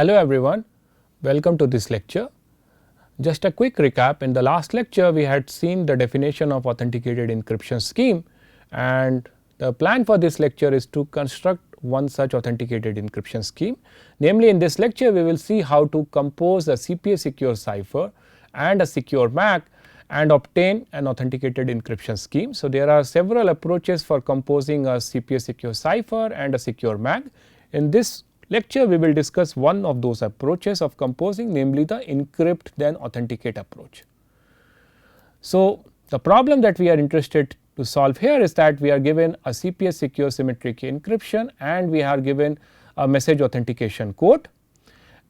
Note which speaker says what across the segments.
Speaker 1: Hello everyone, welcome to this lecture. Just a quick recap, in the last lecture we had seen the definition of authenticated encryption scheme, and the plan for this lecture is to construct one such authenticated encryption scheme. Namely, in this lecture we will see how to compose a CPA secure cipher and a secure MAC and obtain an authenticated encryption scheme. So, there are several approaches for composing a CPA secure cipher and a secure MAC. In this lecture we will discuss one of those approaches of composing, namely the encrypt then authenticate approach. So, the problem that we are interested to solve here is that we are given a CPA secure symmetric key encryption and we are given a message authentication code,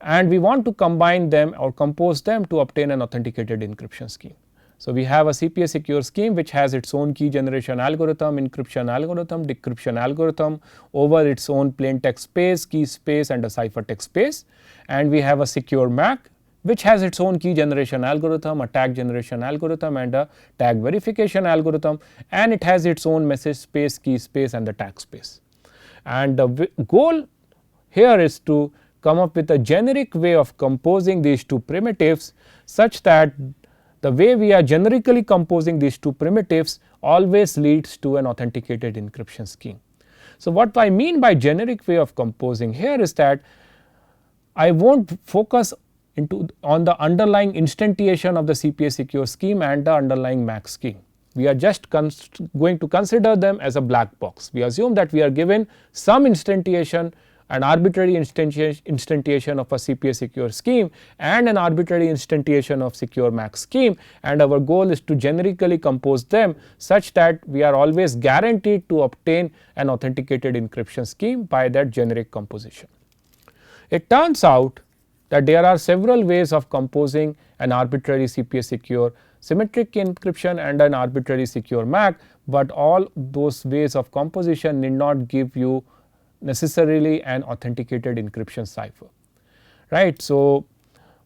Speaker 1: and we want to combine them or compose them to obtain an authenticated encryption scheme. So, we have a CPA secure scheme which has its own key generation algorithm, encryption algorithm, decryption algorithm over its own plain text space, key space and a ciphertext space, and we have a secure MAC which has its own key generation algorithm, a tag generation algorithm and a tag verification algorithm, and it has its own message space, key space and the tag space. And the goal here is to come up with a generic way of composing these two primitives such that the way we are generically composing these two primitives always leads to an authenticated encryption scheme. So, what I mean by generic way of composing here is that I will not focus on the underlying instantiation of the CPA secure scheme and the underlying MAC scheme. We are just going to consider them as a black box. We assume that we are given some instantiation, an arbitrary instantiation of a CPA secure scheme and an arbitrary instantiation of secure MAC scheme, and our goal is to generically compose them such that we are always guaranteed to obtain an authenticated encryption scheme by that generic composition. It turns out that there are several ways of composing an arbitrary CPA secure symmetric encryption and an arbitrary secure MAC, but all those ways of composition need not give you necessarily an authenticated encryption cipher, right. So,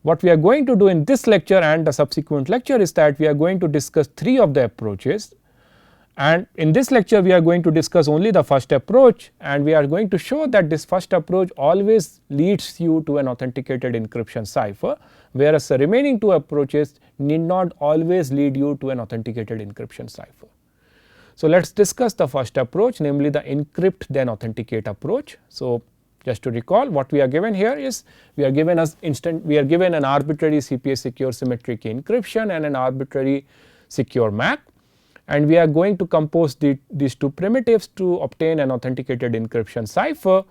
Speaker 1: what we are going to do in this lecture and the subsequent lecture is that we are going to discuss three of the approaches, and in this lecture we are going to discuss only the first approach, and we are going to show that this first approach always leads you to an authenticated encryption cipher, whereas the remaining two approaches need not always lead you to an authenticated encryption cipher. So, let us discuss the first approach, namely the encrypt then authenticate approach. So, just to recall, what we are given here is we are given an arbitrary CPA secure symmetric encryption and an arbitrary secure MAC, and we are going to compose these two primitives to obtain an authenticated encryption cipher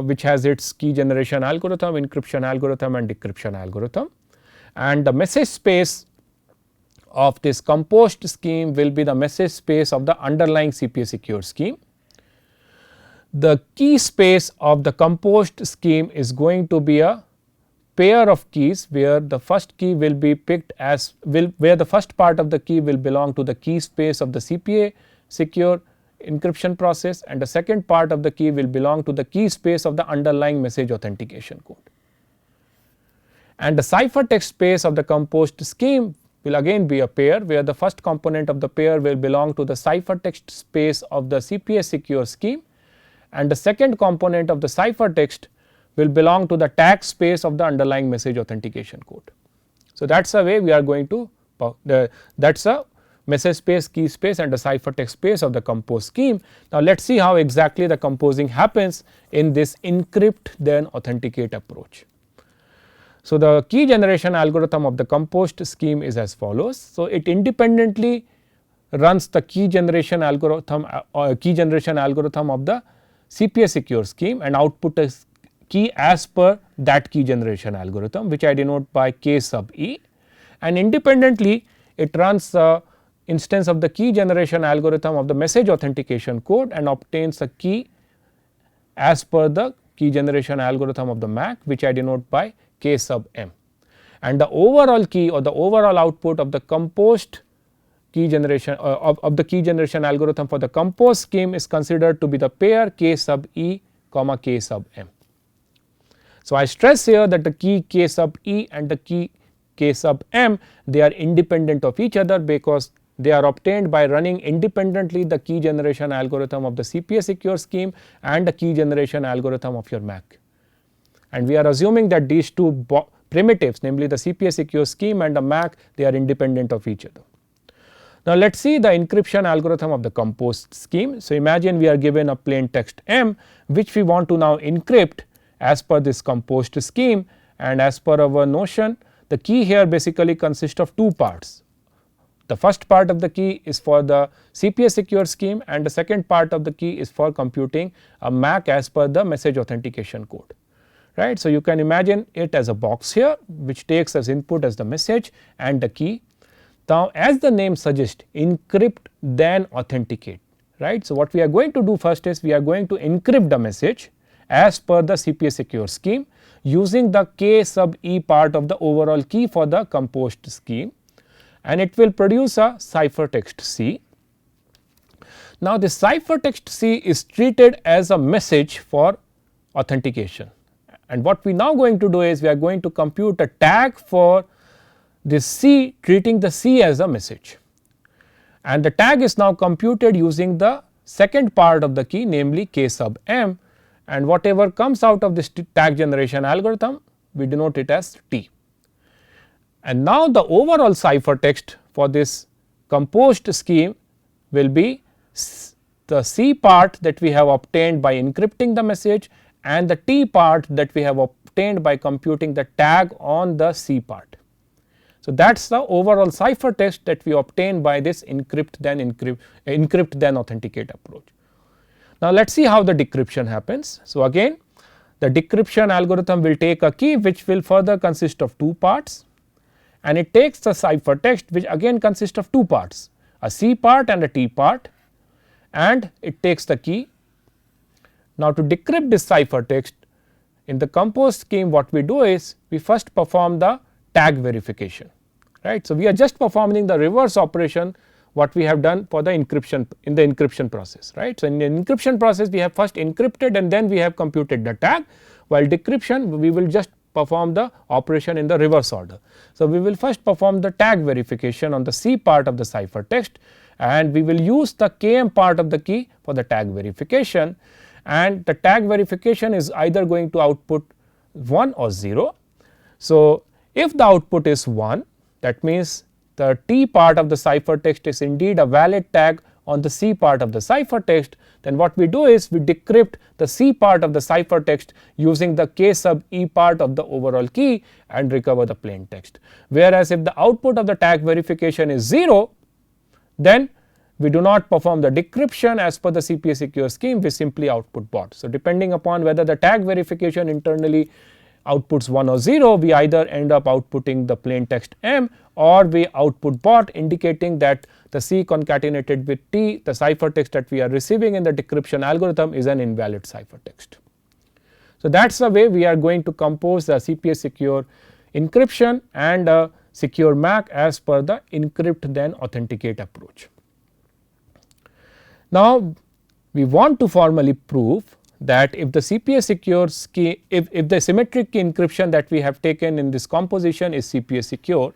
Speaker 1: which has its key generation algorithm, encryption algorithm and decryption algorithm, and the message space of this composed scheme will be the message space of the underlying CPA secure scheme. The key space of the composed scheme is going to be a pair of keys where the first key will be picked as where the first part of the key will belong to the key space of the CPA secure encryption process, and the second part of the key will belong to the key space of the underlying message authentication code. And the ciphertext space of the composed scheme will again be a pair where the first component of the pair will belong to the ciphertext space of the CPA secure scheme, and the second component of the ciphertext will belong to the tag space of the underlying message authentication code. So, that is the way we are going to that is a message space, key space and the ciphertext space of the composed scheme. Now, let us see how exactly the composing happens in this encrypt then authenticate approach. So, the key generation algorithm of the composed scheme is as follows. So, it independently runs the key generation algorithm of the CPA secure scheme and output a key as per that key generation algorithm, which I denote by k sub e, and independently it runs the instance of the key generation algorithm of the message authentication code and obtains a key as per the key generation algorithm of the MAC, which I denote by k sub m, and the overall key or the overall output of the composed key generation of the key generation algorithm for the composed scheme is considered to be the pair k sub e comma k sub m. So, I stress here that the key k sub e and the key k sub m, they are independent of each other because they are obtained by running independently the key generation algorithm of the CPA secure scheme and the key generation algorithm of your MAC. and we are assuming that these two primitives, namely the CPA secure scheme and the MAC, they are independent of each other. Now, let us see the encryption algorithm of the composed scheme. So, imagine we are given a plain text M, which we want to now encrypt as per this composed scheme, and as per our notion, the key here basically consists of two parts. The first part of the key is for the CPA secure scheme, and the second part of the key is for computing a MAC as per the message authentication code, right. So, you can imagine it as a box here, which takes as input as the message and the key. Now, as the name suggests, encrypt then authenticate, right. So, what we are going to do first is we are going to encrypt the message as per the CPA secure scheme using the k sub e part of the overall key for the composed scheme, and it will produce a ciphertext C. Now, the ciphertext C is treated as a message for authentication, and what we now going to do is we are going to compute a tag for this C, treating the C as a message, and the tag is now computed using the second part of the key, namely k sub m, and whatever comes out of this tag generation algorithm, we denote it as T. And now, the overall ciphertext for this composed scheme will be the C part that we have obtained by encrypting the message, and the T part that we have obtained by computing the tag on the C part. So, that is the overall ciphertext that we obtain by this encrypt then authenticate approach. Now, let us see how the decryption happens. So, again the decryption algorithm will take a key which will further consist of two parts, and it takes the ciphertext which again consists of two parts, a C part and a T part, and it takes the key. Now, to decrypt this ciphertext in the composed scheme, what we do is we first perform the tag verification, right. So, we are just performing the reverse operation what we have done for the encryption in the encryption process, right. So, in the encryption process we have first encrypted and then we have computed the tag, while decryption we will just perform the operation in the reverse order. So, we will first perform the tag verification on the C part of the ciphertext, and we will use the km part of the key for the tag verification, and the tag verification is either going to output 1 or 0. So, if the output is 1, that means the T part of the ciphertext is indeed a valid tag on the C part of the ciphertext, then what we do is we decrypt the C part of the ciphertext using the k sub e part of the overall key and recover the plain text. Whereas, if the output of the tag verification is 0, then we do not perform the decryption as per the CPA secure scheme, we simply output bot. So, depending upon whether the tag verification internally outputs 1 or 0, we either end up outputting the plain text M, or we output bot, indicating that the C concatenated with T, the ciphertext that we are receiving in the decryption algorithm, is an invalid ciphertext. So, that is the way we are going to compose the CPA secure encryption and a secure MAC as per the encrypt then authenticate approach. Now, we want to formally prove that if the CPA secure scheme, if the symmetric key encryption that we have taken in this composition is CPA secure,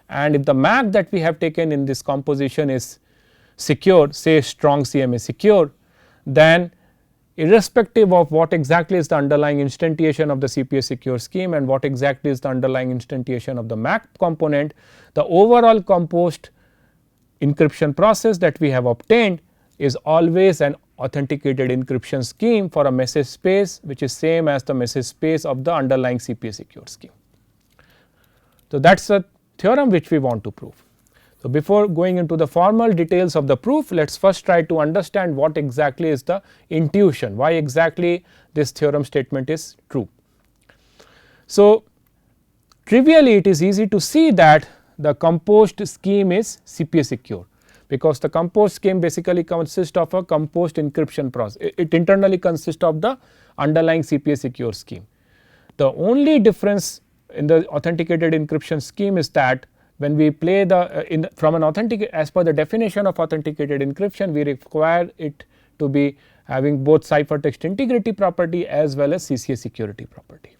Speaker 1: and if the MAC that we have taken in this composition is secure, say strong CMA secure, then irrespective of what exactly is the underlying instantiation of the CPA secure scheme and what exactly is the underlying instantiation of the MAC component, the overall composed encryption process that we have obtained is always an authenticated encryption scheme for a message space which is same as the message space of the underlying CPA secure scheme. So, that is a theorem which we want to prove. So, before going into the formal details of the proof, let us first try to understand what exactly is the intuition, why exactly this theorem statement is true. So, trivially it is easy to see that the composed scheme is CPA secure, because the composed scheme basically consists of a composed encryption process. It internally consists of the underlying CPA secure scheme. The only difference in the authenticated encryption scheme is that when we play the from an authentic, as per the definition of authenticated encryption, we require it to be having both ciphertext integrity property as well as CCA security property.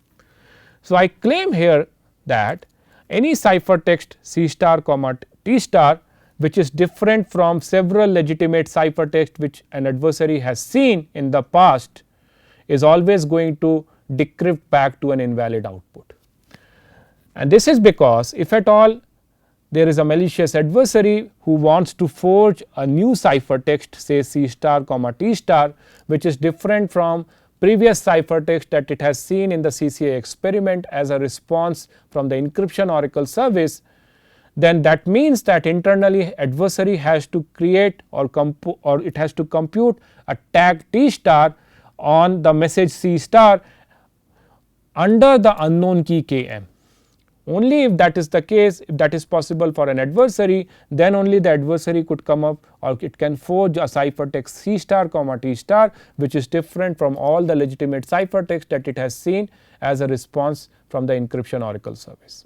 Speaker 1: So, I claim here that any ciphertext C star comma T star which is different from several legitimate ciphertext which an adversary has seen in the past is always going to decrypt back to an invalid output. And this is because if at all there is a malicious adversary who wants to forge a new ciphertext, say C star comma T star, which is different from previous ciphertext that it has seen in the CCA experiment as a response from the encryption oracle service, then that means that internally adversary has to create or it has to compute a tag T star on the message C star under the unknown key Km. Only if that is the case, if that is possible for an adversary, then only the adversary could come up or it can forge a ciphertext C star comma T star, which is different from all the legitimate ciphertext that it has seen as a response from the encryption oracle service.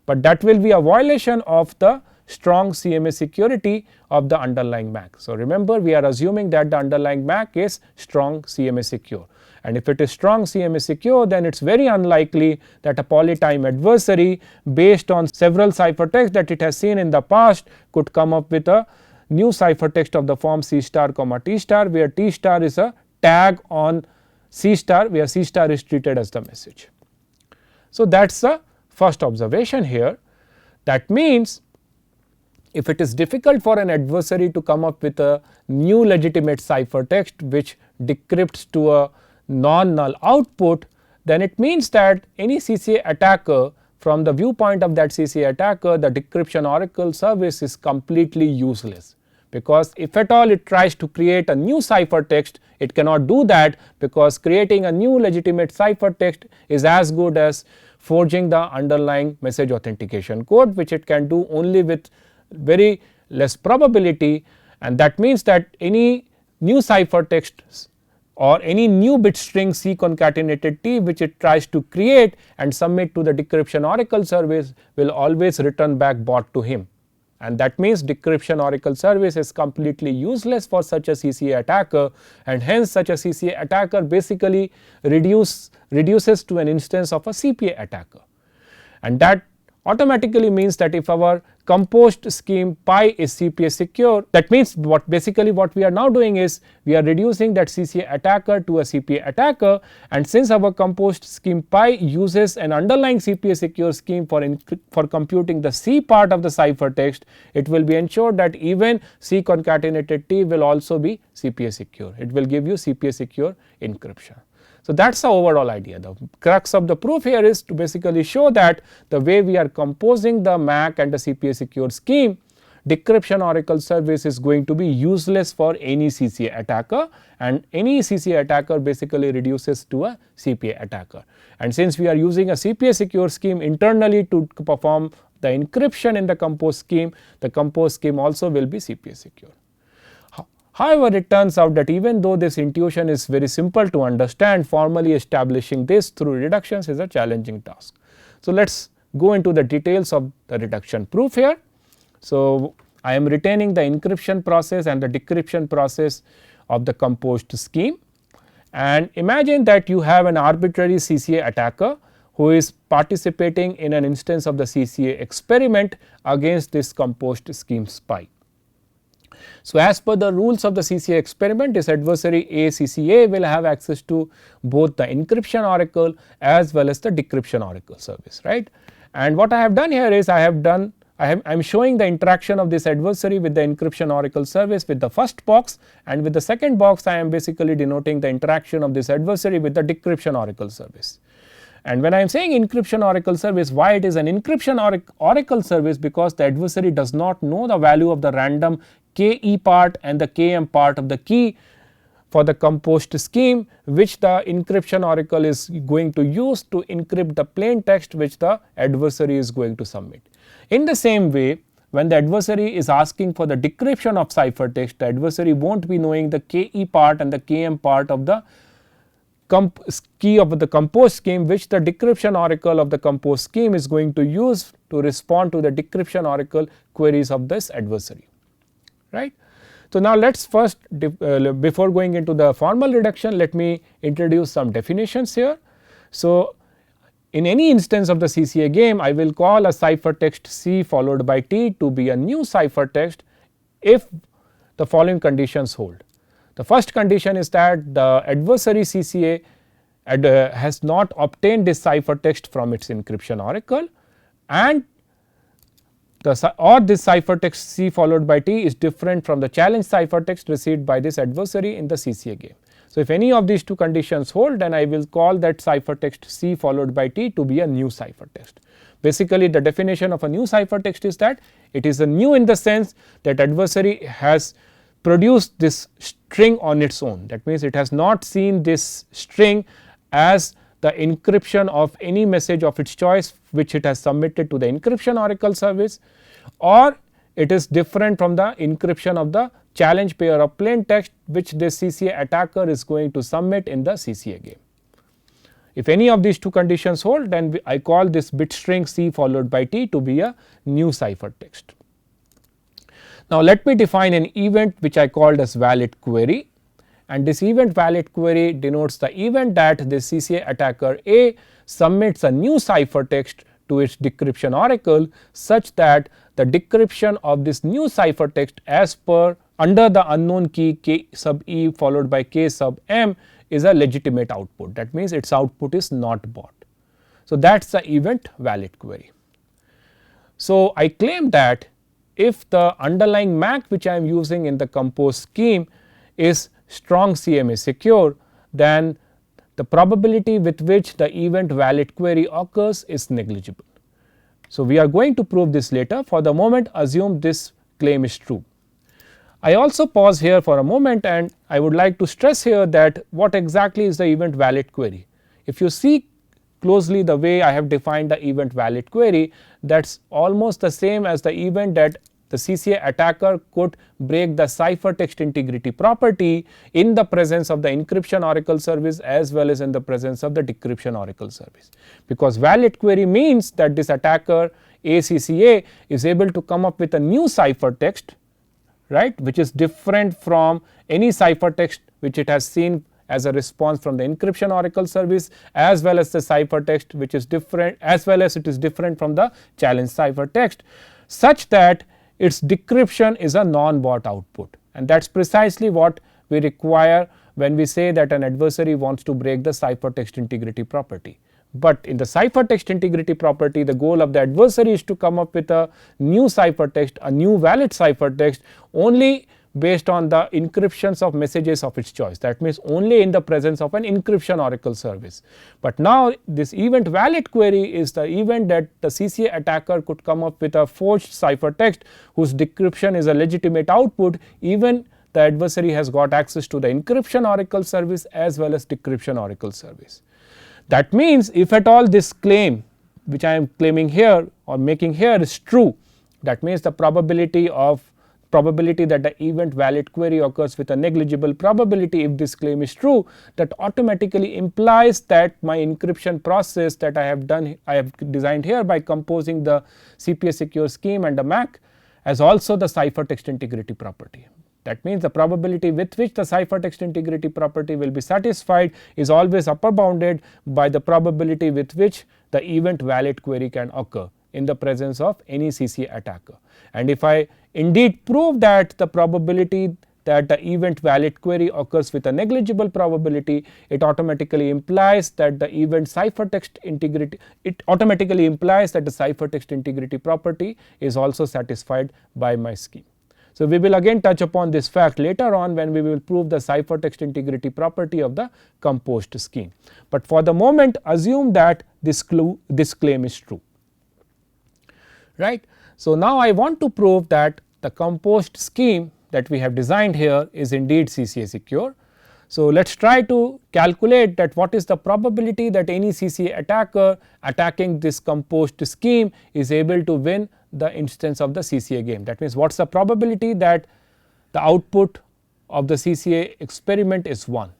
Speaker 1: But that will be a violation of the strong CMA security of the underlying MAC. So, remember, we are assuming that the underlying MAC is strong CMA secure. And if it is strong CMA secure, then it is very unlikely that a polytime adversary based on several ciphertexts that it has seen in the past could come up with a new ciphertext of the form C star comma T star, where T star is a tag on C star, where C star is treated as the message. So, that is the first observation here. That means if it is difficult for an adversary to come up with a new legitimate ciphertext which decrypts to a non-null output, then it means that any CCA attacker, from the viewpoint of that CCA attacker, the decryption oracle service is completely useless, because if at all it tries to create a new ciphertext, it cannot do that, because creating a new legitimate ciphertext is as good as forging the underlying message authentication code, which it can do only with very less probability. And that means that any new ciphertext or any new bit string C concatenated T which it tries to create and submit to the decryption oracle service will always return back bot to him. And that means decryption oracle service is completely useless for such a CCA attacker, and hence such a CCA attacker basically reduces to an instance of a CPA attacker. And that automatically means that if our composed scheme pi is CPA secure, that means what we are now doing is we are reducing that CCA attacker to a CPA attacker, and since our composed scheme pi uses an underlying CPA secure scheme for computing the C part of the ciphertext, it will be ensured that even C concatenated T will also be CPA secure. It will give you CPA secure encryption. So, that is the overall idea. The crux of the proof here is to basically show that the way we are composing the MAC and the CPA secure scheme, decryption oracle service is going to be useless for any CCA attacker, and any CCA attacker basically reduces to a CPA attacker. And since we are using a CPA secure scheme internally to perform the encryption in the composed scheme, the composed scheme also will be CPA secure. However, it turns out that even though this intuition is very simple to understand, formally establishing this through reductions is a challenging task. So, let us go into the details of the reduction proof here. So, I am retaining the encryption process and the decryption process of the composed scheme, and imagine that you have an arbitrary CCA attacker who is participating in an instance of the CCA experiment against this composed scheme pi. So, as per the rules of the CCA experiment, this adversary ACCA will have access to both the encryption oracle as well as the decryption oracle service, right. And what I have done here is I am showing the interaction of this adversary with the encryption oracle service with the first box, and with the second box I am basically denoting the interaction of this adversary with the decryption oracle service. And when I am saying encryption oracle service, why it is an encryption oracle service? Because the adversary does not know the value of the random KE part and the KM part of the key for the composed scheme, which the encryption oracle is going to use to encrypt the plain text which the adversary is going to submit. In the same way, when the adversary is asking for the decryption of ciphertext, the adversary will not be knowing the KE part and the KM part of the key of the composed scheme, which the decryption oracle of the composed scheme is going to use to respond to the decryption oracle queries of this adversary, right. So, now let us first before going into the formal reduction, let me introduce some definitions here. So, in any instance of the CCA game, I will call a ciphertext C followed by T to be a new ciphertext if the following conditions hold. The first condition is that the adversary CCA has not obtained this ciphertext from its encryption oracle, and this ciphertext C followed by T is different from the challenge ciphertext received by this adversary in the CCA game. So, if any of these two conditions hold, then I will call that ciphertext C followed by T to be a new ciphertext. Basically, the definition of a new ciphertext is that it is a new in the sense that adversary has produced this string on its own. That means, it has not seen this string as the encryption of any message of its choice which it has submitted to the encryption oracle service, or it is different from the encryption of the challenge pair of plain text which this CCA attacker is going to submit in the CCA game. If any of these two conditions hold, then I call this bit string C followed by T to be a new ciphertext. Now, let me define an event which I called as valid query, and this event valid query denotes the event that this CCA attacker A submits a new ciphertext to its decryption oracle such that the decryption of this new ciphertext as per under the unknown key k sub e followed by k sub m is a legitimate output. That means, its output is not bought. So, that is the event valid query. So, I claim that if the underlying MAC which I am using in the compose scheme is strong CMA secure, then the probability with which the event valid query occurs is negligible. So, we are going to prove this later. For the moment, assume this claim is true. I also pause here for a moment, and I would like to stress here that what exactly is the event valid query. If you see closely the way I have defined the event valid query, that is almost the same as the event that the CCA attacker could break the ciphertext integrity property in the presence of the encryption oracle service as well as in the presence of the decryption oracle service. Because valid query means that this attacker ACCA is able to come up with a new ciphertext, right, which is different from any ciphertext which it has seen as a response from the encryption oracle service, as well as the ciphertext which is different, as well as it is different from the challenge ciphertext, such that its decryption is a non-bought output, and that is precisely what we require when we say that an adversary wants to break the ciphertext integrity property. But in the ciphertext integrity property, the goal of the adversary is to come up with a new ciphertext, a new valid ciphertext only based on the encryptions of messages of its choice. That means, only in the presence of an encryption oracle service. But now, this event valid query is the event that the CCA attacker could come up with a forged ciphertext whose decryption is a legitimate output, even the adversary has got access to the encryption oracle service as well as decryption oracle service. That means, if at all this claim which I am claiming here or making here is true, that means the probability that the event valid query occurs with a negligible probability. If this claim is true, that automatically implies that my encryption process that I have designed here by composing the CPA secure scheme and the MAC has also the ciphertext integrity property. That means, the probability with which the ciphertext integrity property will be satisfied is always upper bounded by the probability with which the event valid query can occur in the presence of any CCA attacker. And if I indeed prove that the probability that the event valid query occurs with a negligible probability, it automatically implies that the event ciphertext integrity, it automatically implies that the ciphertext integrity property is also satisfied by my scheme. So, we will again touch upon this fact later on when we will prove the ciphertext integrity property of the composed scheme. But for the moment, assume that this claim is true, right. So, now I want to prove that the composed scheme that we have designed here is indeed CCA secure. So, let us try to calculate that what is the probability that any CCA attacker attacking this composed scheme is able to win the instance of the CCA game. That means, what is the probability that the output of the CCA experiment is 1,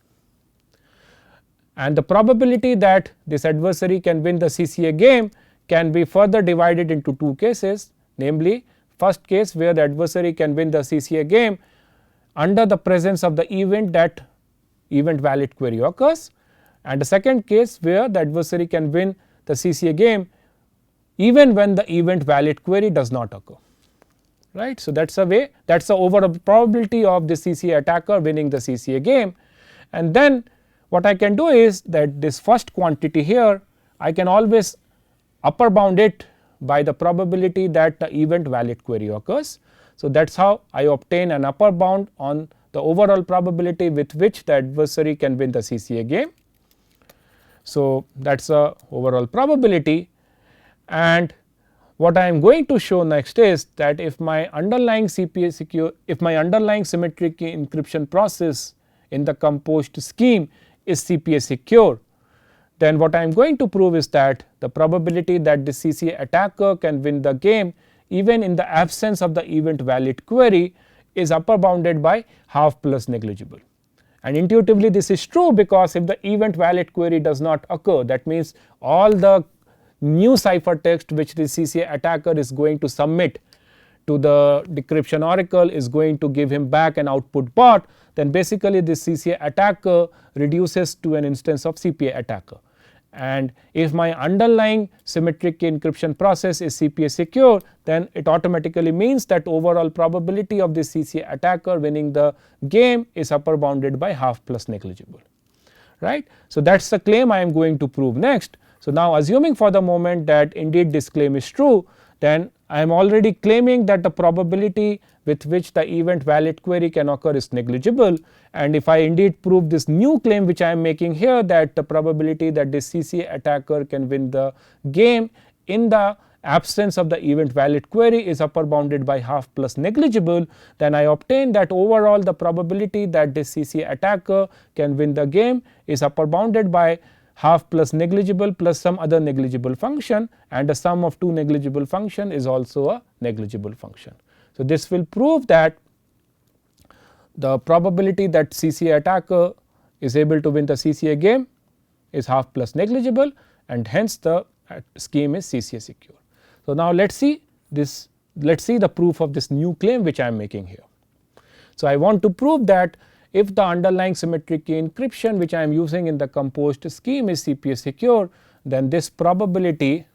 Speaker 1: and the probability that this adversary can win the CCA game can be further divided into two cases, namely, first case where the adversary can win the CCA game under the presence of the event that event valid query occurs, and the second case where the adversary can win the CCA game even when the event valid query does not occur, right. So, that is a way, that is the overall probability of the CCA attacker winning the CCA game. And then what I can do is that this first quantity here I can always upper bound it by the probability that the event valid query occurs. So, that is how I obtain an upper bound on the overall probability with which the adversary can win the CCA game. So, that is the overall probability, and what I am going to show next is that if my underlying CPA secure, if my underlying symmetric key encryption process in the composed scheme is CPA secure, then what I am going to prove is that the probability that the CCA attacker can win the game even in the absence of the event valid query is upper bounded by half plus negligible. And intuitively this is true, because if the event valid query does not occur, that means all the new ciphertext which the CCA attacker is going to submit to the decryption oracle is going to give him back an output bot, then basically this CCA attacker reduces to an instance of CPA attacker. And if my underlying symmetric key encryption process is CPA secure, then it automatically means that overall probability of this CCA attacker winning the game is upper bounded by half plus negligible, right. So, that is the claim I am going to prove next. So, now assuming for the moment that indeed this claim is true, then I am already claiming that the probability with which the event valid query can occur is negligible, and if I indeed prove this new claim which I am making here, that the probability that this CCA attacker can win the game in the absence of the event valid query is upper bounded by half plus negligible, then I obtain that overall the probability that this CCA attacker can win the game is upper bounded by half plus negligible plus some other negligible function, and the sum of two negligible function is also a negligible function. So, this will prove that the probability that CCA attacker is able to win the CCA game is half plus negligible, and hence the scheme is CCA secure. So, now let us see this, let us see the proof of this new claim which I am making here. So, I want to prove that if the underlying symmetric key encryption which I am using in the composed scheme is CPA secure, then this probability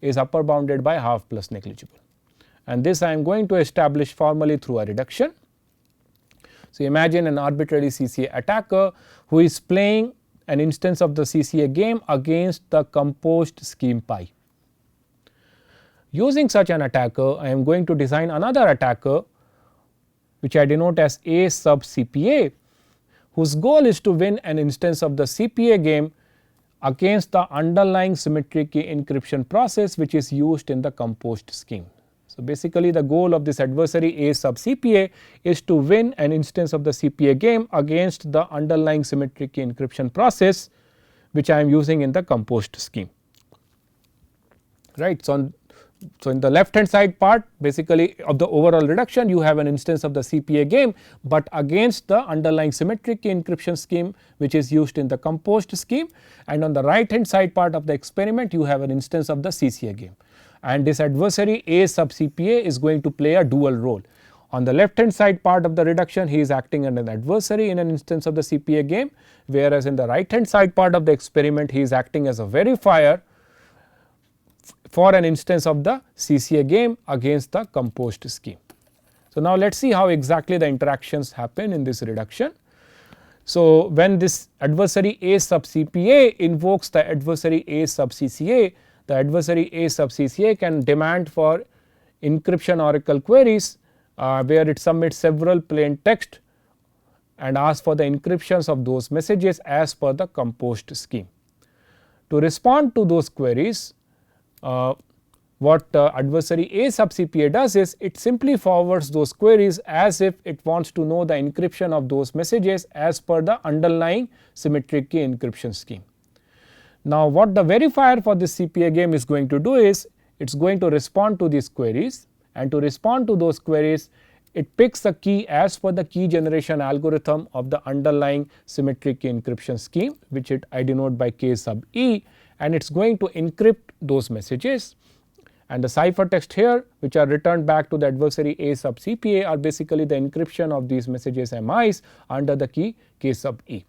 Speaker 1: is upper bounded by half plus negligible, and this I am going to establish formally through a reduction. So, imagine an arbitrary CCA attacker who is playing an instance of the CCA game against the composed scheme pi. Using such an attacker, I am going to design another attacker which I denote as A sub CPA, whose goal is to win an instance of the CPA game against the underlying symmetric key encryption process which is used in the composed scheme. So, basically the goal of this adversary A sub CPA is to win an instance of the CPA game against the underlying symmetric key encryption process which I am using in the composed scheme, right. So, in the left hand side part basically of the overall reduction, you have an instance of the CPA game, but against the underlying symmetric key encryption scheme which is used in the composed scheme, and on the right hand side part of the experiment you have an instance of the CCA game, and this adversary A sub CPA is going to play a dual role. On the left hand side part of the reduction, he is acting as an adversary in an instance of the CPA game, whereas in the right hand side part of the experiment he is acting as a verifier for an instance of the CCA game against the composed scheme. So, now let us see how exactly the interactions happen in this reduction. So, when this adversary A sub CPA invokes the adversary A sub CCA, the adversary A sub CCA can demand for encryption oracle queries where it submits several plain text and asks for the encryptions of those messages as per the composed scheme. To respond to those queries, what adversary A sub CPA does is it simply forwards those queries as if it wants to know the encryption of those messages as per the underlying symmetric key encryption scheme. Now, what the verifier for this CPA game is going to do is it is going to respond to these queries, and to respond to those queries it picks the key as per the key generation algorithm of the underlying symmetric key encryption scheme, which I denote by K sub E, and it is going to encrypt those messages, and the ciphertext here which are returned back to the adversary A sub CPA are basically the encryption of these messages MIs under the key K sub E.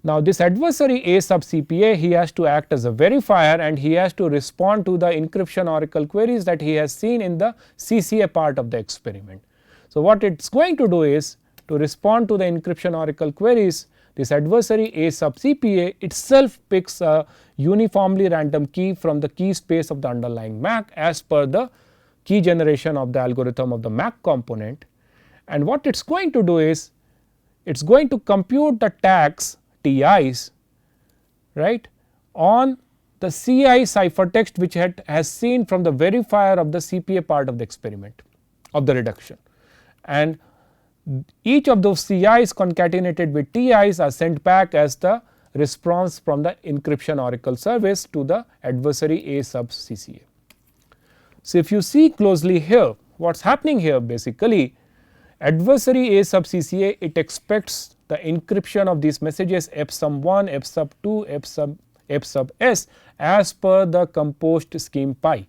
Speaker 1: Now, this adversary A sub CPA, he has to act as a verifier and he has to respond to the encryption oracle queries that he has seen in the CCA part of the experiment. So, what it is going to do is to respond to the encryption oracle queries, this adversary A sub CPA itself picks a uniformly random key from the key space of the underlying MAC as per the key generation of the algorithm of the MAC component. And what it is going to do is, it is going to compute the tags TIs, right, on the CI ciphertext which has seen from the verifier of the CPA part of the experiment of the reduction, and each of those CIs concatenated with TIs are sent back as the response from the encryption oracle service to the adversary A sub CCA. So, if you see closely here, what is happening here basically, adversary A sub CCA, it expects the encryption of these messages F sub 1, F sub 2, F sub S as per the composed scheme pi.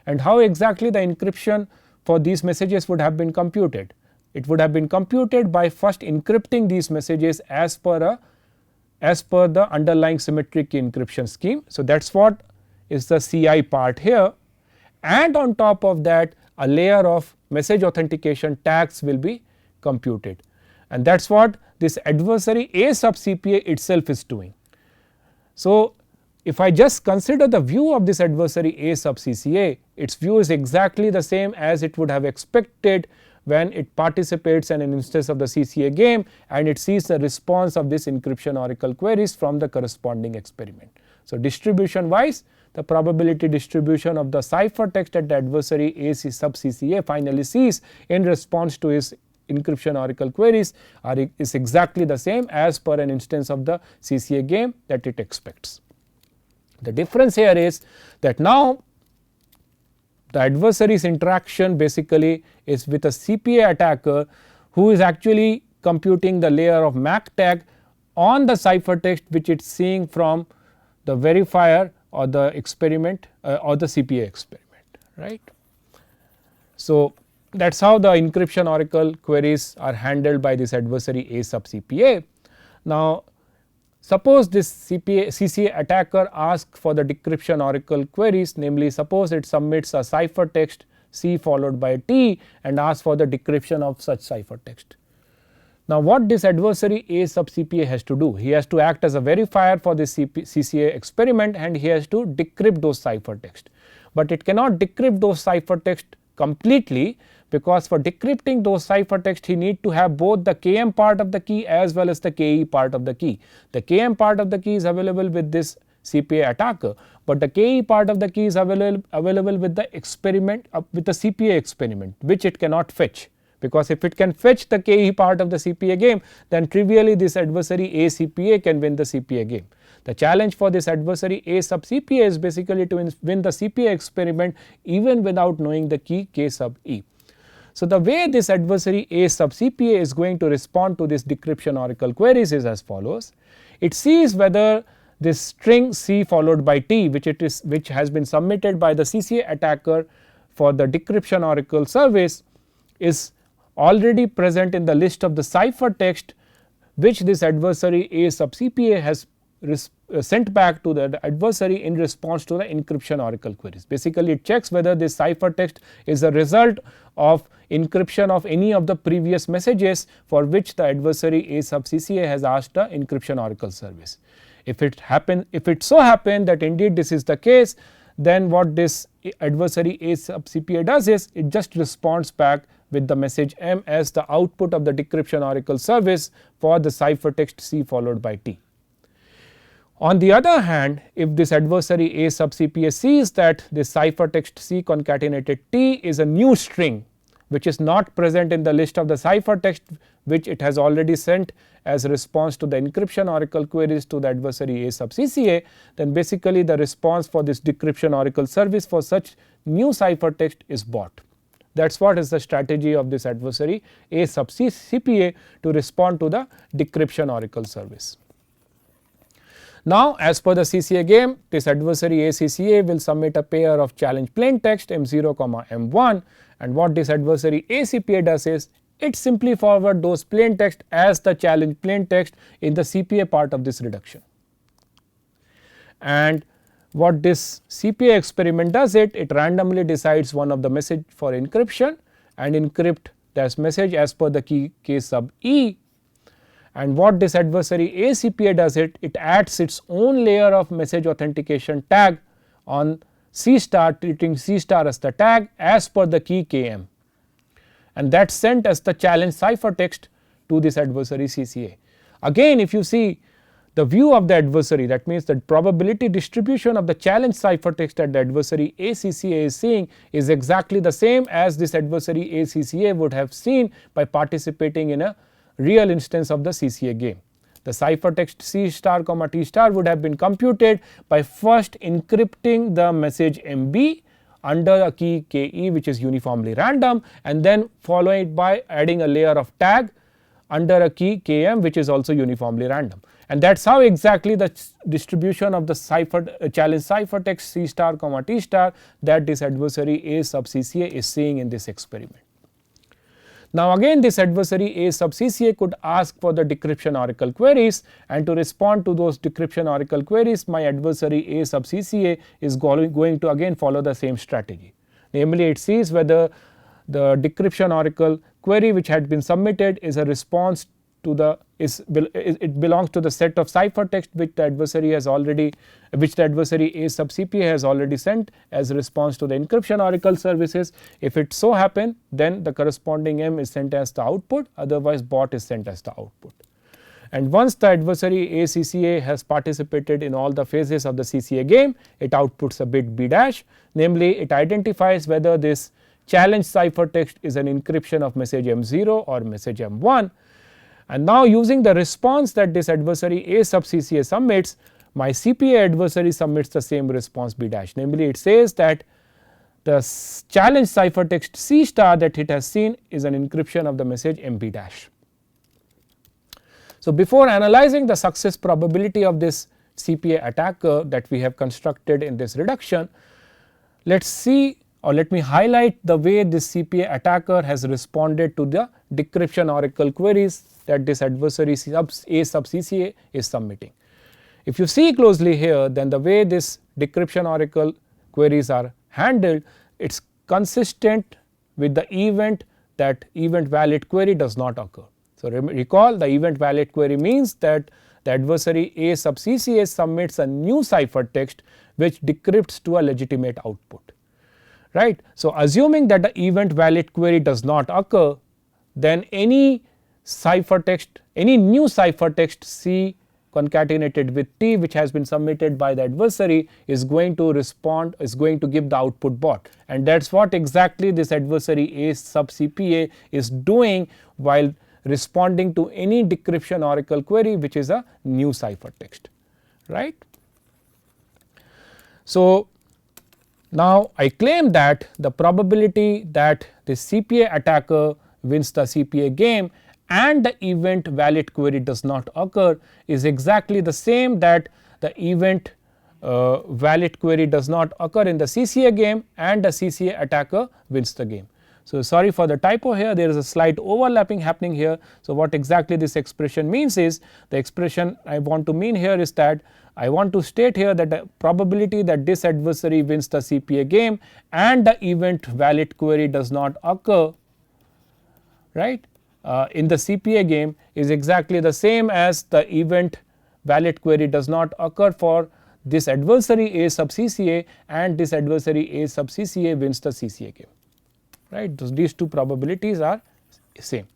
Speaker 1: And how exactly the encryption for these messages would have been computed? It would have been computed by first encrypting these messages as per the underlying symmetric key encryption scheme. So, that is what is the CI part here, and on top of that a layer of message authentication tags will be computed, and that is what this adversary A sub CPA itself is doing. So, if I just consider the view of this adversary A sub CCA, its view is exactly the same as it would have expected when it participates in an instance of the CCA game and it sees the response of this encryption oracle queries from the corresponding experiment. So, distribution wise, the probability distribution of the ciphertext at the adversary A sub CCA finally sees in response to his encryption oracle queries is exactly the same as per an instance of the CCA game that it expects. The difference here is that now the adversary's interaction basically is with a CPA attacker who is actually computing the layer of MAC tag on the ciphertext which it is seeing from the verifier or the experiment or the CPA experiment, right. So, that is how the encryption oracle queries are handled by this adversary A sub CPA. Now, suppose this CCA attacker asks for the decryption oracle queries, namely suppose it submits a ciphertext C followed by T and asks for the decryption of such ciphertext. Now, what this adversary A sub CPA has to do? He has to act as a verifier for this CCA experiment and he has to decrypt those ciphertext, but it cannot decrypt those ciphertext completely, because for decrypting those ciphertext he need to have both the KM part of the key as well as the KE part of the key. The KM part of the key is available with this CPA attacker, but the KE part of the key is available with the experiment with the CPA experiment, which it cannot fetch, because if it can fetch the KE part of the CPA game, then trivially this adversary A CPA can win the CPA game. The challenge for this adversary A sub CPA is basically to win the CPA experiment even without knowing the key K sub E. So, the way this adversary A sub CPA is going to respond to this decryption oracle queries is as follows. It sees whether this string C followed by T which has been submitted by the CCA attacker for the decryption oracle service is already present in the list of the ciphertext which this adversary A sub CPA has sent back to the adversary in response to the encryption oracle queries. Basically, it checks whether this ciphertext is a result of encryption of any of the previous messages for which the adversary A sub CCA has asked the encryption oracle service. If it so happen that indeed this is the case, then what this adversary A sub CPA does is it just responds back with the message M as the output of the decryption oracle service for the ciphertext C followed by T. On the other hand, if this adversary A sub CPA sees that this ciphertext C concatenated T is a new string which is not present in the list of the ciphertext which it has already sent as a response to the encryption oracle queries to the adversary A sub CCA, then basically the response for this decryption oracle service for such new ciphertext is bought. That is what is the strategy of this adversary A sub CPA to respond to the decryption oracle service. Now, as per the CCA game, this adversary A CCA will submit a pair of challenge plain text M0, M1, and what this adversary A CPA does is it simply forward those plain text as the challenge plain text in the CPA part of this reduction. And what this CPA experiment does it randomly decides one of the message for encryption and encrypt this message as per the key K sub E, and what this adversary A CPA does, it adds its own layer of message authentication tag on C star, treating C star as the tag as per the key KM, and that is sent as the challenge ciphertext to this adversary CCA. Again, if you see the view of the adversary, that means the probability distribution of the challenge ciphertext that the adversary ACCA is seeing is exactly the same as this adversary ACCA would have seen by participating in a real instance of the CCA game. The ciphertext C star comma T star would have been computed by first encrypting the message MB under a key KE, which is uniformly random, and then following it by adding a layer of tag under a key KM, which is also uniformly random. And that is how exactly the distribution of the challenge ciphertext C star comma T star that this adversary A sub CCA is seeing in this experiment. Now again, this adversary A sub CCA could ask for the decryption oracle queries, and to respond to those decryption oracle queries, my adversary A sub CCA is going to again follow the same strategy. Namely, it sees whether the decryption oracle query which had been submitted is a response to the it belongs to the set of ciphertext which the adversary has already, which the adversary A sub CPA has already sent as a response to the encryption oracle services. If it so happen, then the corresponding M is sent as the output, otherwise bot is sent as the output. And once the adversary ACCA has participated in all the phases of the CCA game, it outputs a bit B dash, namely it identifies whether this challenge ciphertext is an encryption of message M0 or message M1. And now using the response that this adversary A sub CCA submits, my CPA adversary submits the same response B dash, namely it says that the challenge ciphertext C star that it has seen is an encryption of the message MB dash. So before analyzing the success probability of this CPA attacker that we have constructed in this reduction, let us see, or let me highlight the way this CPA attacker has responded to the decryption oracle queries that this adversary A sub CCA is submitting. If you see closely here, then the way this decryption oracle queries are handled, it is consistent with the event that event valid query does not occur. So recall, the event valid query means that the adversary A sub CCA submits a new ciphertext which decrypts to a legitimate output, right. So assuming that the event valid query does not occur, then any ciphertext, any new ciphertext C concatenated with T which has been submitted by the adversary is going to respond, is going to give the output bot, and that is what exactly this adversary A sub CPA is doing while responding to any decryption oracle query which is a new ciphertext, right. So now I claim that the probability that the CPA attacker wins the CPA game and the event valid query does not occur is exactly the same that the event valid query does not occur in the CCA game and the CCA attacker wins the game. So sorry for the typo here, there is a slight overlapping happening here. So what exactly this expression means is, the expression I want to mean here is that I want to state here that the probability that this adversary wins the CPA game and the event valid query does not occur, right, in the CPA game is exactly the same as the event valid query does not occur for this adversary A sub CCA and this adversary A sub CCA wins the CCA game, right. These two probabilities are same.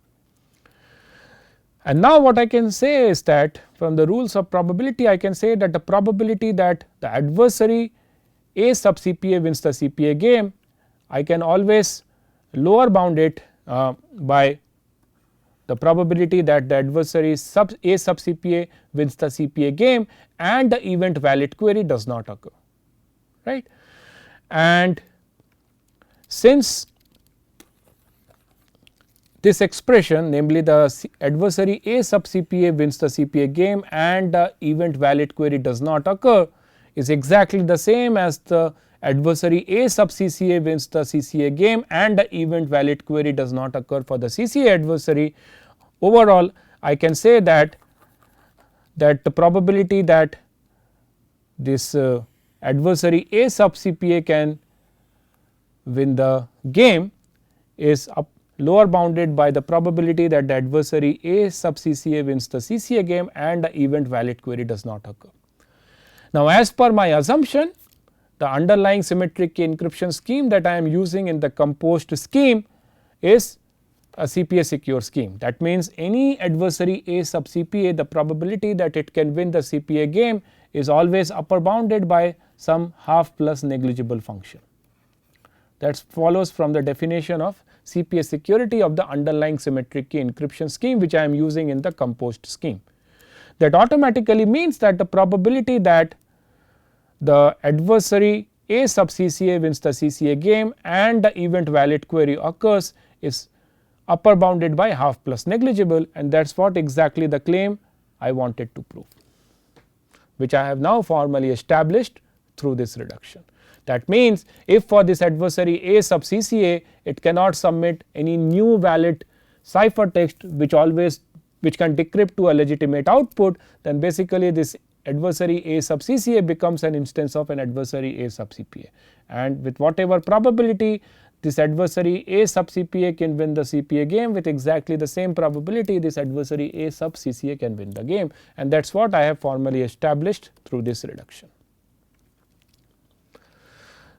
Speaker 1: And now what I can say is that from the rules of probability, I can say that the probability that the adversary A sub CPA wins the CPA game, I can always lower bound it by the probability that the adversary A sub CPA wins the CPA game and the event valid query does not occur, right. And since this expression, namely the adversary A sub CPA wins the CPA game and the event valid query does not occur, is exactly the same as the adversary A sub CCA wins the CCA game and the event valid query does not occur for the CCA adversary. Overall, I can say that the probability that this adversary A sub CPA can win the game is lower bounded by the probability that the adversary A sub CCA wins the CCA game and the event valid query does not occur. Now, as per my assumption, the underlying symmetric key encryption scheme that I am using in the composed scheme is a CPA secure scheme. That means any adversary A sub CPA, the probability that it can win the CPA game is always upper bounded by some half plus negligible function. That follows from the definition of CPA security of the underlying symmetric key encryption scheme which I am using in the composed scheme. That automatically means that the probability that the adversary A sub CCA wins the CCA game and the event valid query occurs is upper bounded by half plus negligible, and that is what exactly the claim I wanted to prove, which I have now formally established through this reduction. That means, if for this adversary A sub CCA it cannot submit any new valid ciphertext which can decrypt to a legitimate output, then basically this adversary A sub CCA becomes an instance of an adversary A sub CPA, and with whatever probability this adversary A sub CPA can win the CPA game, with exactly the same probability this adversary A sub CCA can win the game, and that is what I have formally established through this reduction.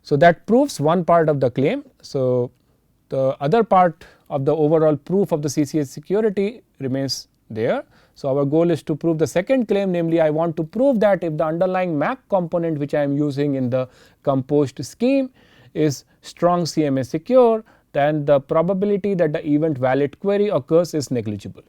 Speaker 1: So, that proves one part of the claim. So, the other part of the overall proof of the CCA security remains there. So, our goal is to prove the second claim, namely I want to prove that if the underlying MAC component which I am using in the composed scheme is strong CMA secure, then the probability that the event valid query occurs is negligible.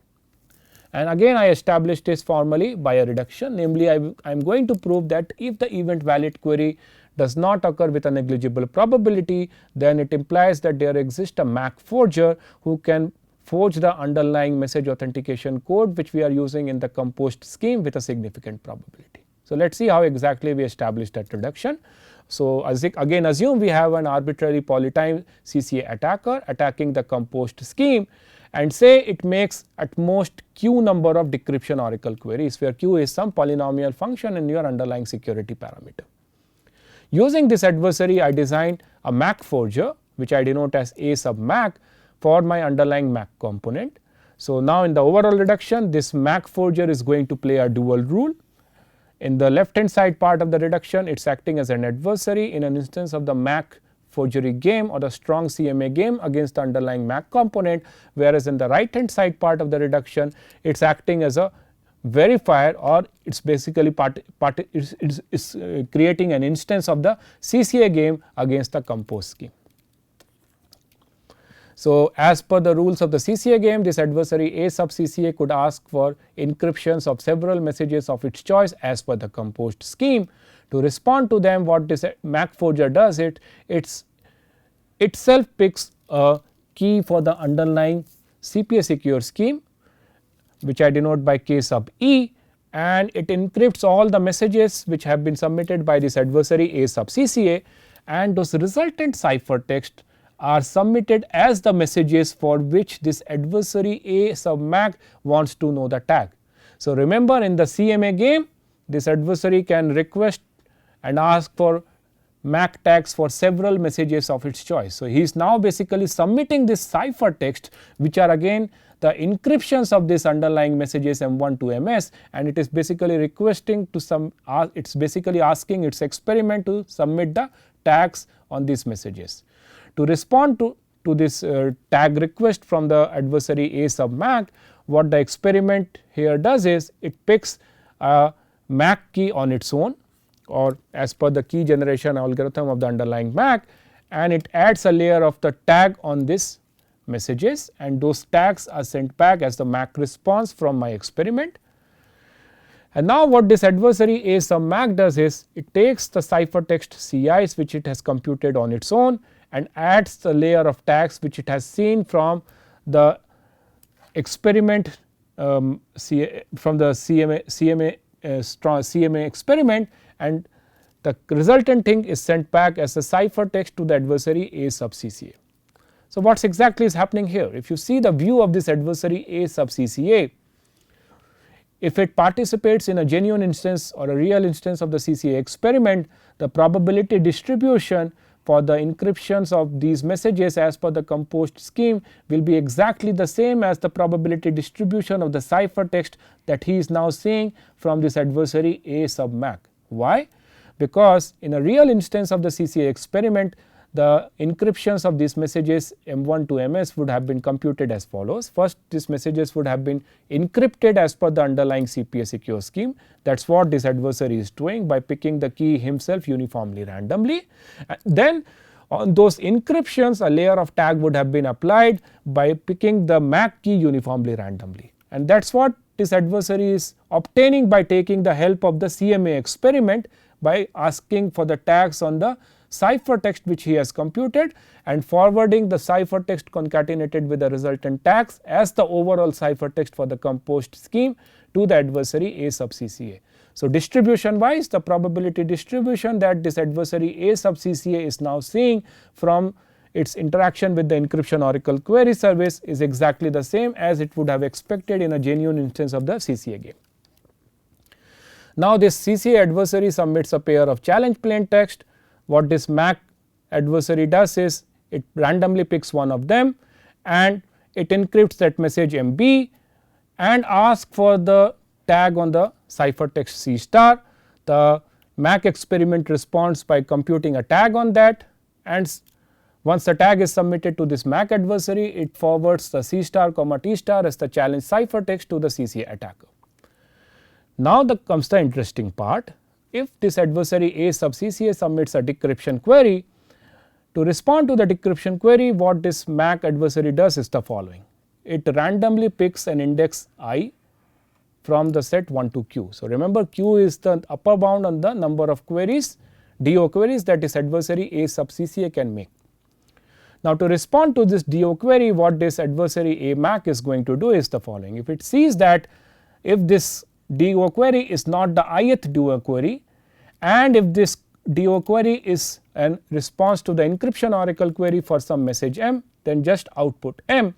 Speaker 1: And again I established this formally by a reduction, namely I am going to prove that if the event valid query does not occur with a negligible probability, then it implies that there exists a MAC forger who can forge the underlying message authentication code which we are using in the composed scheme with a significant probability. So, let us see how exactly we establish that reduction. So, again assume we have an arbitrary polytime CCA attacker attacking the composed scheme, and say it makes at most q number of decryption oracle queries, where q is some polynomial function in your underlying security parameter. Using this adversary I designed a MAC forger which I denote as A sub MAC for my underlying MAC component. So, now in the overall reduction this MAC forger is going to play a dual role. In the left hand side part of the reduction it is acting as an adversary in an instance of the MAC forgery game or the strong CMA game against the underlying MAC component, whereas in the right hand side part of the reduction it is acting as a verifier, or it is basically creating an instance of the CCA game against the composed scheme. So, as per the rules of the CCA game, this adversary A sub CCA could ask for encryptions of several messages of its choice as per the composed scheme. To respond to them, what this MAC forger does, it itself picks a key for the underlying CPA secure scheme which I denote by K sub E, and it encrypts all the messages which have been submitted by this adversary A sub CCA, and those resultant ciphertext are submitted as the messages for which this adversary A sub MAC wants to know the tag. So, remember in the CMA game this adversary can request and ask for MAC tags for several messages of its choice. So, he is now basically submitting this ciphertext which are again the encryptions of this underlying messages M1 to MS, and it is basically requesting to it is basically asking its experiment to submit the tags on these messages. To respond to this tag request from the adversary A sub MAC, what the experiment here does is it picks a MAC key on its own, or as per the key generation algorithm of the underlying MAC, and it adds a layer of the tag on this messages, and those tags are sent back as the MAC response from my experiment. And now what this adversary A sub MAC does is it takes the ciphertext CIs which it has computed on its own and adds the layer of tags which it has seen from the experiment from the CMA experiment, and the resultant thing is sent back as a ciphertext to the adversary A sub CCA. So, what exactly is happening here? If you see the view of this adversary A sub CCA, if it participates in a genuine instance or a real instance of the CCA experiment, the probability distribution for the encryptions of these messages as per the composed scheme will be exactly the same as the probability distribution of the ciphertext that he is now seeing from this adversary A sub mac. Why? Because in a real instance of the CCA experiment, the encryptions of these messages M1 to MS would have been computed as follows. First, these messages would have been encrypted as per the underlying CPA secure scheme. That is what this adversary is doing by picking the key himself uniformly randomly. Then on those encryptions, a layer of tag would have been applied by picking the MAC key uniformly randomly, and that is what this adversary is obtaining by taking the help of the CMA experiment by asking for the tags on the ciphertext which he has computed and forwarding the ciphertext concatenated with the resultant tags as the overall ciphertext for the composed scheme to the adversary A sub CCA. So, distribution wise, the probability distribution that this adversary A sub CCA is now seeing from its interaction with the encryption oracle query service is exactly the same as it would have expected in a genuine instance of the CCA game. Now, this CCA adversary submits a pair of challenge plain text. What this MAC adversary does is it randomly picks one of them and it encrypts that message MB and asks for the tag on the ciphertext C star. The MAC experiment responds by computing a tag on that, and once the tag is submitted to this MAC adversary, it forwards the C star comma T star as the challenge ciphertext to the CCA attacker. Now comes the interesting part. If this adversary A sub CCA submits a decryption query, to respond to the decryption query, what this MAC adversary does is the following. It randomly picks an index I from the set 1 to q. So, remember q is the upper bound on the number of queries, DO queries that this adversary A sub CCA can make. Now, to respond to this DO query, what this adversary A MAC is going to do is the following. If it sees that if this DO query is not the ith DO query, and if this DO query is a response to the encryption oracle query for some message M, then just output M.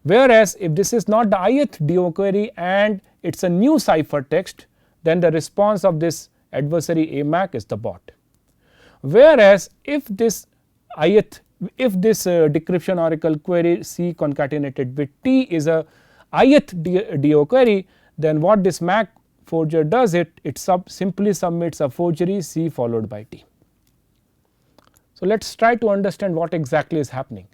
Speaker 1: Whereas, if this is not the ith DO query and it is a new ciphertext, then the response of this adversary A MAC is the bot. Whereas, if this decryption oracle query C concatenated with T is a ith DO query, then what this MAC forger does it simply submits a forgery C followed by T. So, let us try to understand what exactly is happening.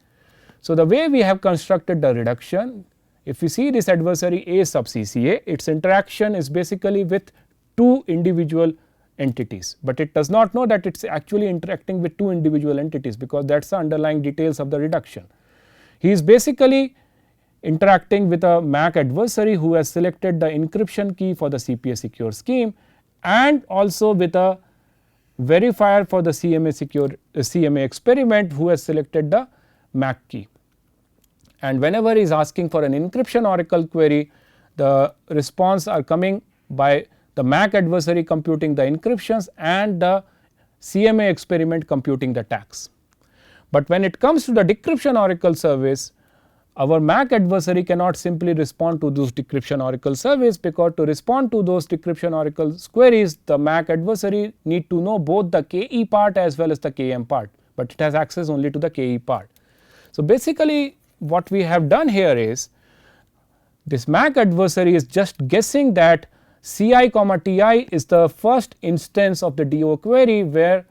Speaker 1: So, the way we have constructed the reduction, if you see this adversary A sub CCA, its interaction is basically with two individual entities, but it does not know that it is actually interacting with two individual entities, because that is the underlying details of the reduction. He is basically interacting with a MAC adversary who has selected the encryption key for the CPA secure scheme and also with a verifier for the CMA experiment who has selected the MAC key. And whenever he is asking for an encryption oracle query, the response are coming by the MAC adversary computing the encryptions and the CMA experiment computing the tags. But when it comes to the decryption oracle service, our MAC adversary cannot simply respond to those decryption oracle service, because to respond to those decryption oracle queries, the MAC adversary need to know both the KE part as well as the KM part, but it has access only to the KE part. So, basically what we have done here is this MAC adversary is just guessing that CI comma TI is the first instance of the DO query, where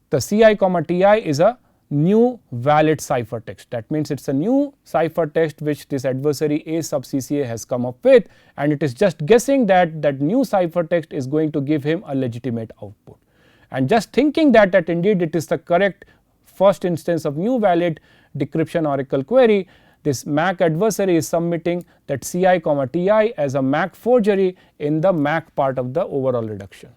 Speaker 1: the CI comma TI is a new valid ciphertext. That means it is a new ciphertext which this adversary A sub CCA has come up with, and it is just guessing that that new ciphertext is going to give him a legitimate output. And just thinking that indeed it is the correct first instance of new valid decryption oracle query, this MAC adversary is submitting that CI comma TI as a MAC forgery in the MAC part of the overall reduction,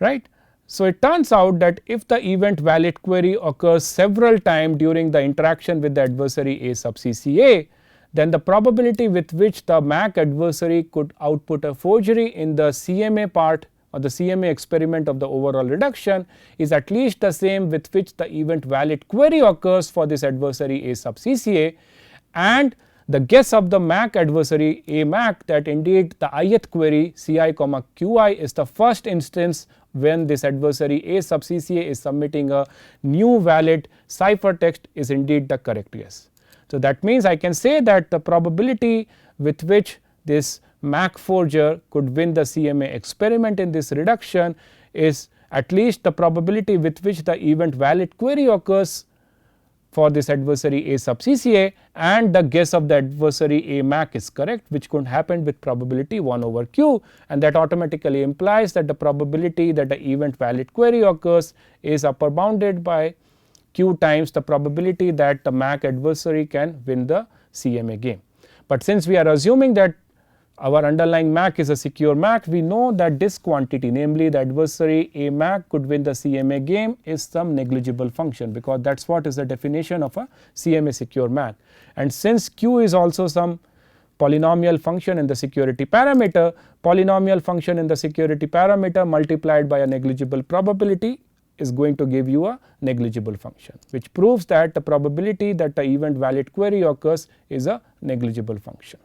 Speaker 1: right. So, it turns out that if the event valid query occurs several times during the interaction with the adversary A sub CCA, then the probability with which the MAC adversary could output a forgery in the CMA part or the CMA experiment of the overall reduction is at least the same with which the event valid query occurs for this adversary A sub CCA, and the guess of the MAC adversary A MAC that indeed the ith query CI comma QI is the first instance when this adversary A sub CCA is submitting a new valid ciphertext is indeed the correct guess. So, that means I can say that the probability with which this MAC forger could win the CMA experiment in this reduction is at least the probability with which the event valid query occurs for this adversary A sub CCA, and the guess of the adversary A MAC is correct, which could happen with probability 1 over q, and that automatically implies that the probability that the event valid query occurs is upper bounded by q times the probability that the MAC adversary can win the CMA game. But since we are assuming that our underlying MAC is a secure MAC, we know that this quantity, namely the adversary A MAC could win the CMA game, is some negligible function, because that is what is the definition of a CMA secure MAC. And since q is also some polynomial function in the security parameter, polynomial function in the security parameter multiplied by a negligible probability is going to give you a negligible function, which proves that the probability that the event valid query occurs is a negligible function.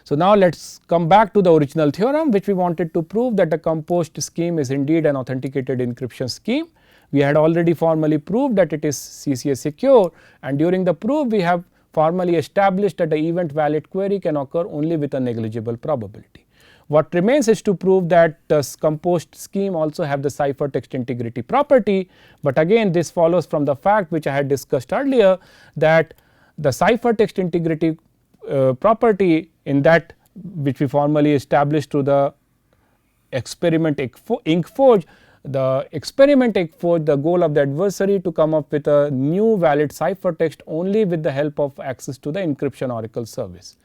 Speaker 1: So, now let us come back to the original theorem, which we wanted to prove that the composed scheme is indeed an authenticated encryption scheme. We had already formally proved that it is CCA secure, and during the proof we have formally established that the event valid query can occur only with a negligible probability. What remains is to prove that the composed scheme also have the ciphertext integrity property, but again this follows from the fact which I had discussed earlier, that the ciphertext integrity property in that which we formally established through the experiment InkForge, the experiment InkForge, the goal of the adversary to come up with a new valid ciphertext only with the help of access to the encryption oracle service.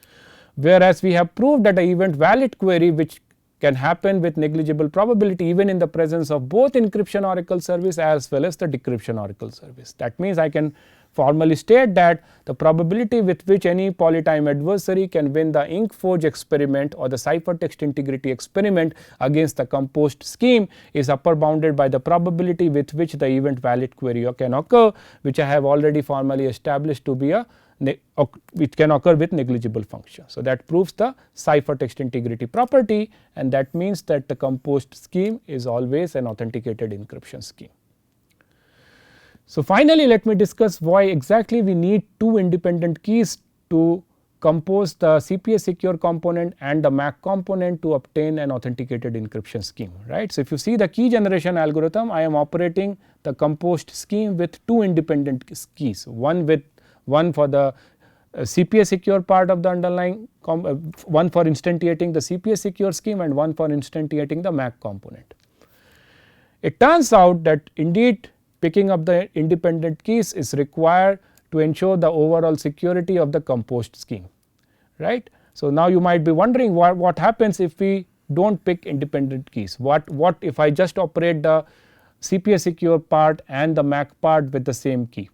Speaker 1: Whereas we have proved that the event valid query, which can happen with negligible probability even in the presence of both encryption oracle service as well as the decryption oracle service. That means I can formally state that the probability with which any polytime adversary can win the InkForge experiment or the ciphertext integrity experiment against the composed scheme is upper bounded by the probability with which the event valid query can occur, which I have already formally established to be a which can occur with negligible function. So, that proves the ciphertext integrity property, and that means that the composed scheme is always an authenticated encryption scheme. So, finally, let me discuss why exactly we need two independent keys to compose the CPA secure component and the MAC component to obtain an authenticated encryption scheme, right. So, if you see the key generation algorithm, I am operating the composed scheme with two independent keys, one for the CPA secure part of the underlying one for instantiating the CPA secure scheme and one for instantiating the MAC component. It turns out that indeed picking up the independent keys is required to ensure the overall security of the composed scheme, right. So, now you might be wondering what happens if we do not pick independent keys, what if I just operate the CPA secure part and the MAC part with the same key,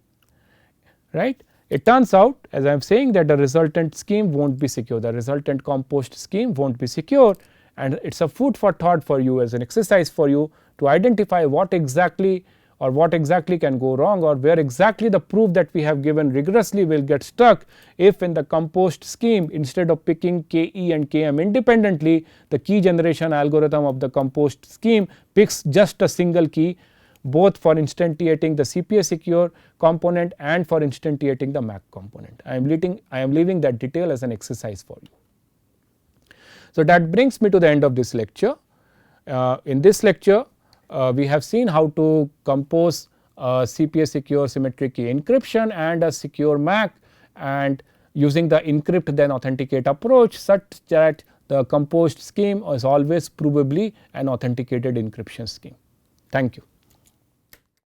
Speaker 1: right. It turns out, as I am saying, that the resultant scheme will not be secure, the resultant composed scheme will not be secure, and it is a food for thought for you, as an exercise for you to identify what exactly can go wrong, or where exactly the proof that we have given rigorously will get stuck if in the composed scheme, instead of picking KE and KM independently, the key generation algorithm of the composed scheme picks just a single key, both for instantiating the CPA secure component and for instantiating the MAC component. I am leaving that detail as an exercise for you. So, that brings me to the end of this lecture. In this lecture, we have seen how to compose a CPA secure symmetric key encryption and a secure MAC, and using the encrypt then authenticate approach such that the composed scheme is always provably an authenticated encryption scheme. Thank you.